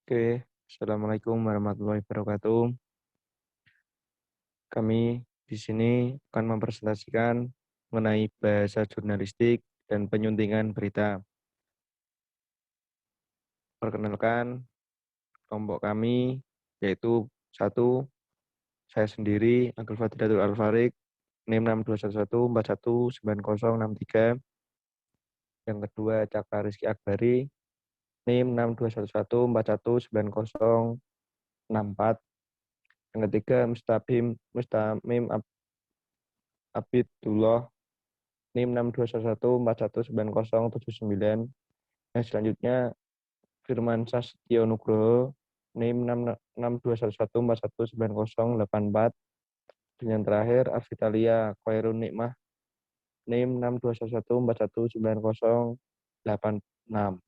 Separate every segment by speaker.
Speaker 1: Oke, Assalamualaikum warahmatullahi wabarakatuh. Kami di sini akan mempresentasikan mengenai bahasa jurnalistik dan penyuntingan berita. Perkenalkan, kelompok kami yaitu satu, saya sendiri, Abdul Fadilatul Al-Farik, NIM 6211419063. Yang kedua, Cakra Rizky Akbari, NIM 6211419064. Yang ketiga, Mustamim Abidullah, NIM 6211419079. Yang selanjutnya Firman Sastio Nugroho, NIM 6211419084. Dan yang terakhir Afitalia Khairun Nikmah, NIM 6211419086.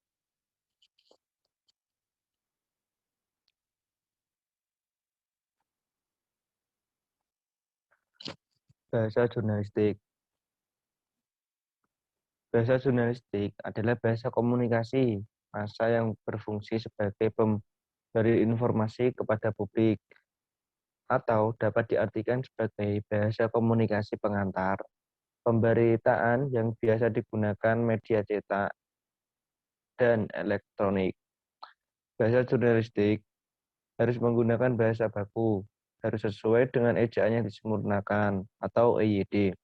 Speaker 1: Bahasa jurnalistik. Bahasa jurnalistik adalah bahasa komunikasi massa yang berfungsi sebagai pemberi informasi kepada publik, atau dapat diartikan sebagai bahasa komunikasi pengantar pemberitaan yang biasa digunakan media cetak dan elektronik. Bahasa jurnalistik harus menggunakan bahasa baku, harus sesuai dengan ejaan yang disempurnakan atau EYD.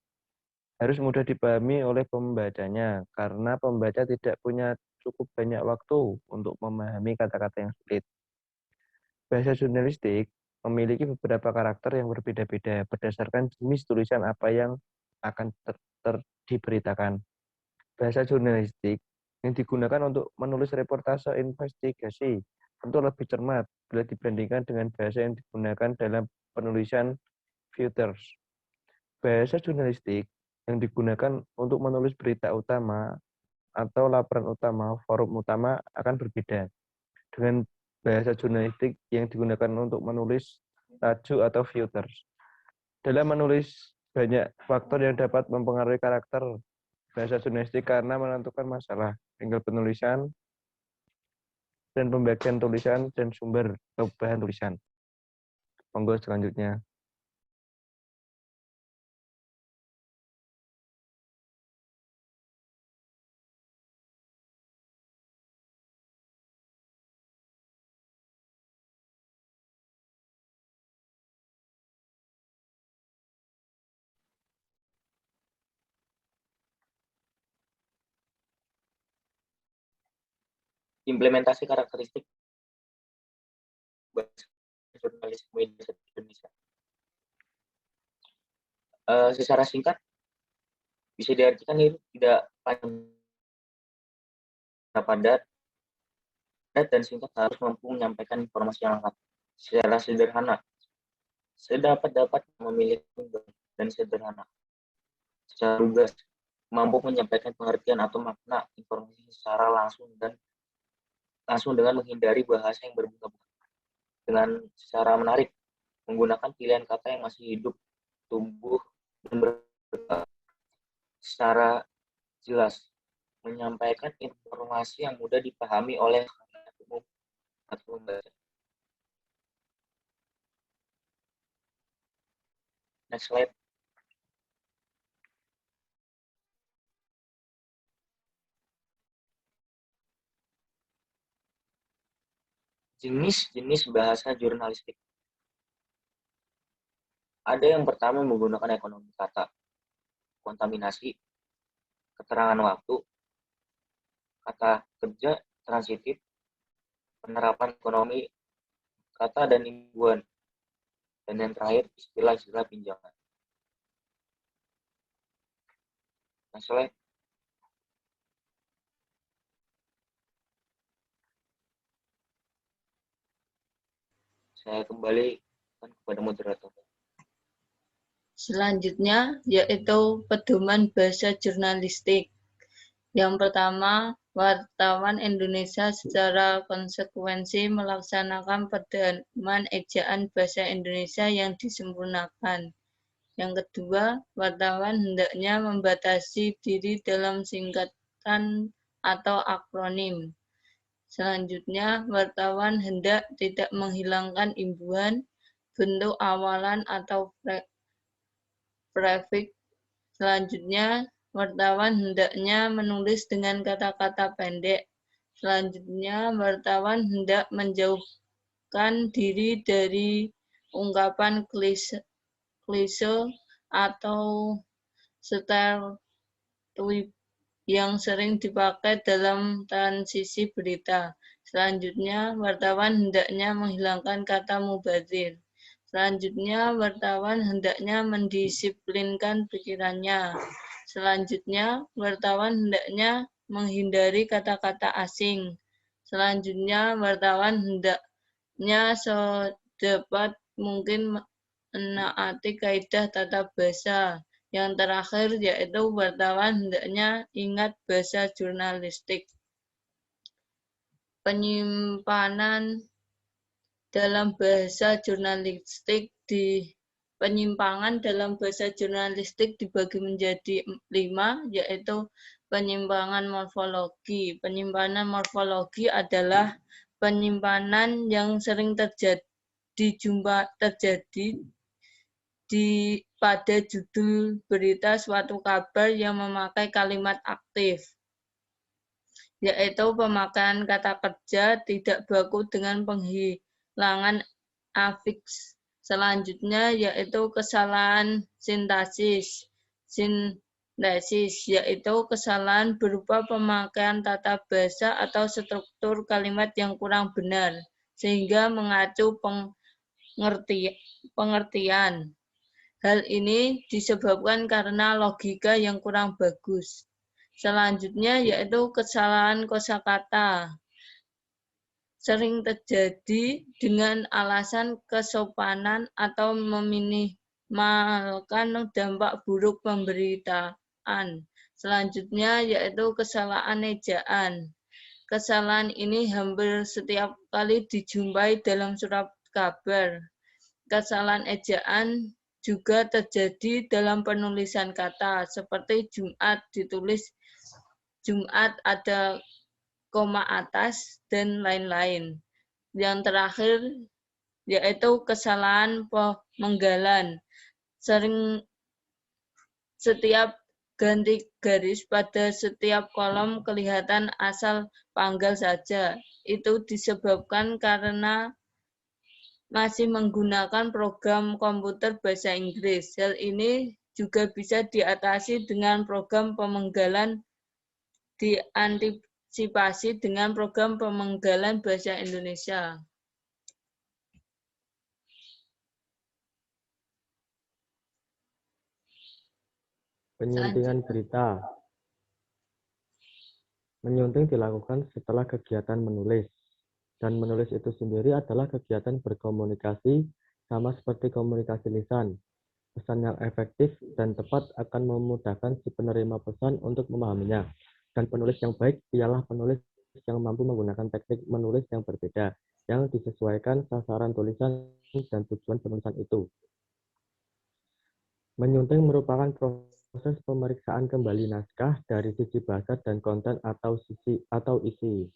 Speaker 1: Harus mudah dipahami oleh pembacanya karena pembaca tidak punya cukup banyak waktu untuk memahami kata-kata yang sulit. Bahasa jurnalistik memiliki beberapa karakter yang berbeda-beda berdasarkan jenis tulisan apa yang akan diberitakan. Bahasa jurnalistik yang digunakan untuk menulis reportase investigasi tentu lebih cermat bila dibandingkan dengan bahasa yang digunakan dalam penulisan Reuters. Bahasa jurnalistik yang digunakan untuk menulis berita utama atau laporan utama, forum utama akan berbeda dengan bahasa jurnalistik yang digunakan untuk menulis laju atau Reuters. Dalam menulis, banyak faktor yang dapat mempengaruhi karakter bahasa jurnalistik karena menentukan masalah, tinggal penulisan, dan pembagian tulisan dan sumber atau bahan tulisan. Monggo selanjutnya.
Speaker 2: Implementasi karakteristik bahasa jurnalisme Indonesia. Secara singkat bisa diartikan itu tidak panjang, padat, dan singkat, harus mampu menyampaikan informasi yang lengkap secara sederhana, sedapat memiliki dan sederhana, secara lugas, mampu menyampaikan pengertian atau makna informasi secara langsung dengan menghindari bahasa yang berbunga-bunga, dengan secara menarik, menggunakan pilihan kata yang masih hidup, tumbuh, dan berkembang secara jelas, menyampaikan informasi yang mudah dipahami oleh umum atau pembaca. Next slide. Jenis-jenis bahasa jurnalistik. Ada yang pertama menggunakan ekonomi kata, kontaminasi, keterangan waktu, kata kerja transitif, penerapan ekonomi kata dan imbuhan, dan yang terakhir istilah-istilah pinjaman. Next slide. Saya kembali kepada moderator.
Speaker 3: Selanjutnya yaitu pedoman bahasa jurnalistik. Yang pertama, wartawan Indonesia secara konsekuensi melaksanakan pedoman ejaan bahasa Indonesia yang disempurnakan. Yang kedua, wartawan hendaknya membatasi diri dalam singkatan atau akronim. Selanjutnya, wartawan hendak tidak menghilangkan imbuhan, bentuk awalan atau prefix. Selanjutnya, wartawan hendaknya menulis dengan kata-kata pendek. Selanjutnya, wartawan hendak menjauhkan diri dari ungkapan klise atau stereotip yang sering dipakai dalam transisi berita. Selanjutnya, wartawan hendaknya menghilangkan kata mubazir. Selanjutnya, wartawan hendaknya mendisiplinkan pikirannya. Selanjutnya, wartawan hendaknya menghindari kata-kata asing. Selanjutnya, wartawan hendaknya sedapat mungkin menaati kaidah tata bahasa. Yang terakhir yaitu wartawan hendaknya ingat bahasa jurnalistik. Penyimpangan dalam bahasa jurnalistik dibagi menjadi 5, yaitu penyimpangan morfologi. Penyimpangan morfologi adalah penyimpangan yang sering terjadi pada judul berita suatu kabar yang memakai kalimat aktif, yaitu pemakaian kata kerja tidak baku dengan penghilangan afiks. Selanjutnya yaitu kesalahan sintaksis, yaitu kesalahan berupa pemakaian tata bahasa atau struktur kalimat yang kurang benar, sehingga mengacu pengertian. Hal ini disebabkan karena logika yang kurang bagus. Selanjutnya yaitu kesalahan kosakata. Sering terjadi dengan alasan kesopanan atau meminimalkan dampak buruk pemberitaan. Selanjutnya yaitu kesalahan ejaan. Kesalahan ini hampir setiap kali dijumpai dalam surat kabar. Kesalahan ejaan juga terjadi dalam penulisan kata, seperti Jumat ditulis Jumat ada koma atas, dan lain-lain. Yang terakhir yaitu kesalahan pemenggalan. Setiap ganti garis pada setiap kolom kelihatan asal panggal saja. Itu disebabkan karena masih menggunakan program komputer bahasa Inggris. Hal ini juga bisa diatasi dengan program pemenggalan, diantisipasi dengan program pemenggalan bahasa Indonesia.
Speaker 4: Penyuntingan berita. Menyunting dilakukan setelah kegiatan menulis. Dan menulis itu sendiri adalah kegiatan berkomunikasi sama seperti komunikasi lisan. Pesan yang efektif dan tepat akan memudahkan si penerima pesan untuk memahaminya. Dan penulis yang baik ialah penulis yang mampu menggunakan teknik menulis yang berbeda, yang disesuaikan sasaran tulisan dan tujuan penulisan itu. Menyunting merupakan proses pemeriksaan kembali naskah dari sisi bahasa dan konten atau isi.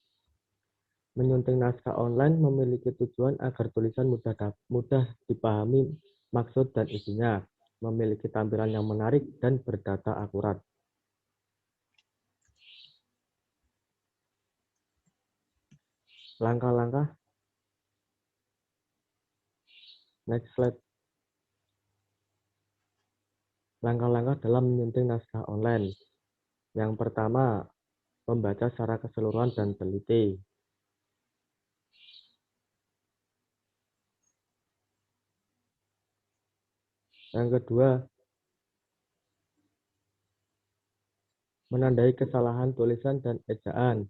Speaker 4: Menyunting naskah online memiliki tujuan agar tulisan mudah dipahami maksud dan isinya, memiliki tampilan yang menarik dan berdata akurat. Langkah-langkah. Next slide. Langkah-langkah dalam menyunting naskah online. Yang pertama, membaca secara keseluruhan dan teliti. Yang kedua, menandai kesalahan tulisan dan ejaan.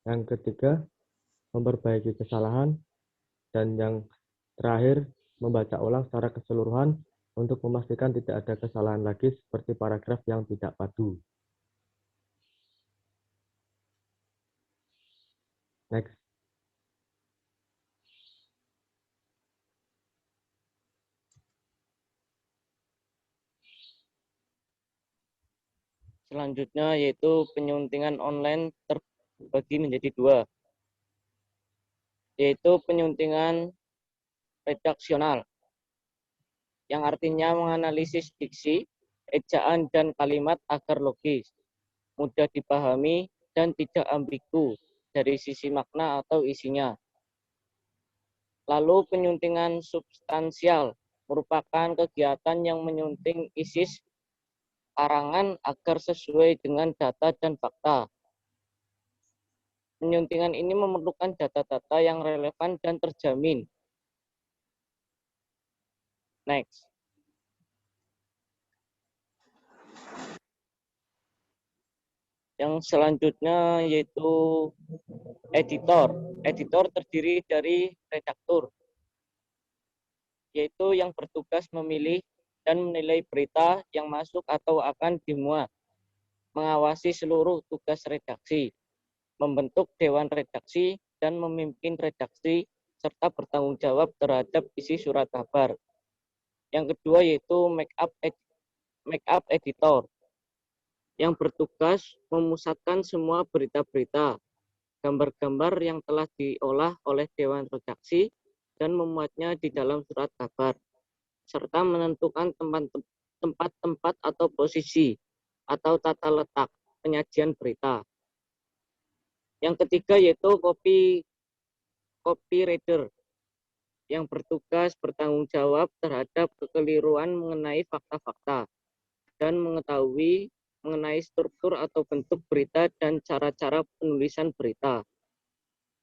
Speaker 4: Yang ketiga, memperbaiki kesalahan. Dan yang terakhir, membaca ulang secara keseluruhan untuk memastikan tidak ada kesalahan lagi seperti paragraf yang tidak padu. Next.
Speaker 5: Selanjutnya yaitu penyuntingan online dibagi menjadi dua, yaitu penyuntingan redaksional, yang artinya menganalisis diksi, ejaan, dan kalimat agar logis, mudah dipahami, dan tidak ambigu dari sisi makna atau isinya. Lalu penyuntingan substansial merupakan kegiatan yang menyunting isi karangan agar sesuai dengan data dan fakta. Penyuntingan ini memerlukan data-data yang relevan dan terjamin. Next. Yang selanjutnya yaitu editor. Editor terdiri dari redaktur, yaitu yang bertugas memilih dan menilai berita yang masuk atau akan dimuat, mengawasi seluruh tugas redaksi, membentuk dewan redaksi, dan memimpin redaksi, serta bertanggung jawab terhadap isi surat kabar. Yang kedua yaitu make up editor, yang bertugas memusatkan semua berita-berita, gambar-gambar yang telah diolah oleh dewan redaksi dan memuatnya di dalam surat kabar, serta menentukan tempat-tempat atau posisi atau tata letak penyajian berita. Yang ketiga yaitu copywriter, yang bertugas bertanggung jawab terhadap kekeliruan mengenai fakta-fakta dan mengetahui mengenai struktur atau bentuk berita dan cara-cara penulisan berita.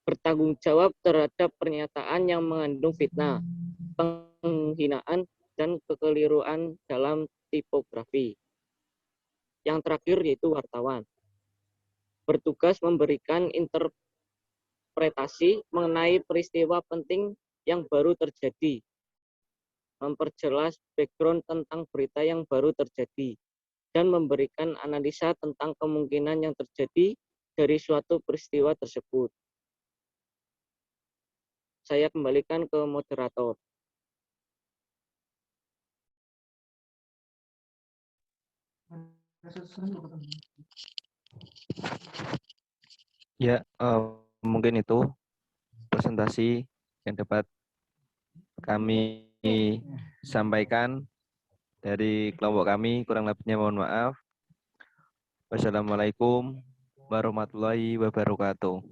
Speaker 5: Bertanggung jawab terhadap pernyataan yang mengandung fitnah, penghinaan, dan kekeliruan dalam tipografi. Yang terakhir yaitu wartawan, bertugas memberikan interpretasi mengenai peristiwa penting yang baru terjadi, memperjelas background tentang berita yang baru terjadi, dan memberikan analisa tentang kemungkinan yang terjadi dari suatu peristiwa tersebut. Saya kembalikan ke moderator.
Speaker 1: Ya, mungkin itu presentasi yang dapat kami sampaikan dari kelompok kami. Kurang lebihnya mohon maaf. Wassalamualaikum warahmatullahi wabarakatuh.